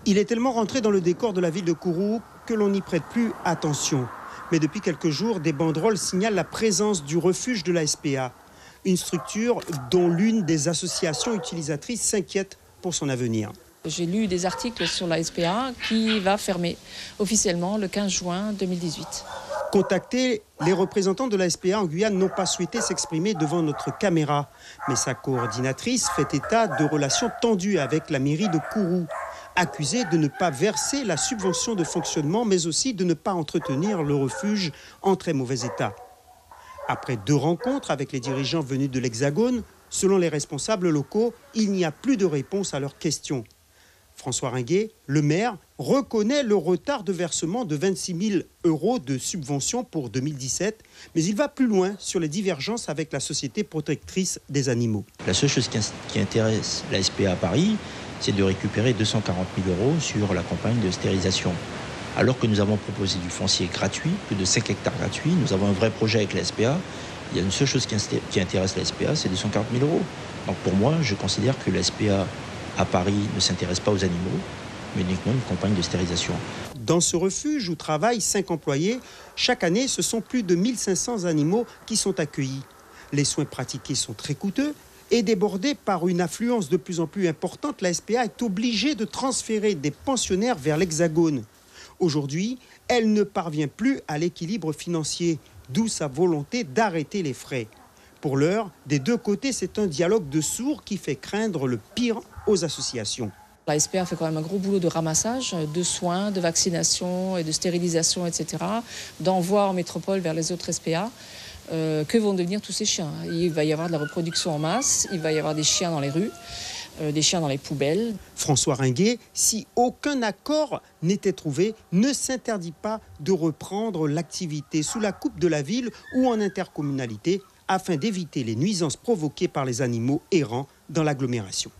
Il est tellement rentré dans le décor de la ville de Kourou que l'on n'y prête plus attention. Mais depuis quelques jours, des banderoles signalent la présence du refuge de la SPA, une structure dont l'une des associations utilisatrices s'inquiète pour son avenir. J'ai lu des articles sur la SPA qui va fermer officiellement le 15 juin 2018. Contactés, les représentants de la SPA en Guyane n'ont pas souhaité s'exprimer devant notre caméra. Mais sa coordinatrice fait état de relations tendues avec la mairie de Kourou, accusée de ne pas verser la subvention de fonctionnement, mais aussi de ne pas entretenir le refuge en très mauvais état. Après 2 rencontres avec les dirigeants venus de l'Hexagone, selon les responsables locaux, il n'y a plus de réponse à leurs questions. François Ringuet, le maire, reconnaît le retard de versement de 26 000 € de subventions pour 2017, mais il va plus loin sur les divergences avec la Société protectrice des animaux. La seule chose qui intéresse la SPA à Paris, c'est de récupérer 240 000 € sur la campagne de stérilisation. Alors que nous avons proposé du foncier gratuit, plus de 5 hectares gratuits, nous avons un vrai projet avec la SPA. Il y a une seule chose qui intéresse la SPA, c'est 240 000 €. Donc pour moi, je considère que la SPA à Paris ne s'intéresse pas aux animaux, mais uniquement une campagne de stérilisation. Dans ce refuge où travaillent 5 employés, chaque année, ce sont plus de 1500 animaux qui sont accueillis. Les soins pratiqués sont très coûteux et débordés par une affluence de plus en plus importante, la SPA est obligée de transférer des pensionnaires vers l'Hexagone. Aujourd'hui, elle ne parvient plus à l'équilibre financier, d'où sa volonté d'arrêter les frais. Pour l'heure, des 2 côtés, c'est un dialogue de sourds qui fait craindre le pire aux associations. La SPA fait quand même un gros boulot de ramassage, de soins, de vaccination et de stérilisation, etc., d'envoi en métropole vers les autres SPA. Que vont devenir tous ces chiens? Il va y avoir de la reproduction en masse, il va y avoir des chiens dans les rues, des chiens dans les poubelles. François Ringuet, si aucun accord n'était trouvé, ne s'interdit pas de reprendre l'activité sous la coupe de la ville ou en intercommunalité afin d'éviter les nuisances provoquées par les animaux errants dans l'agglomération.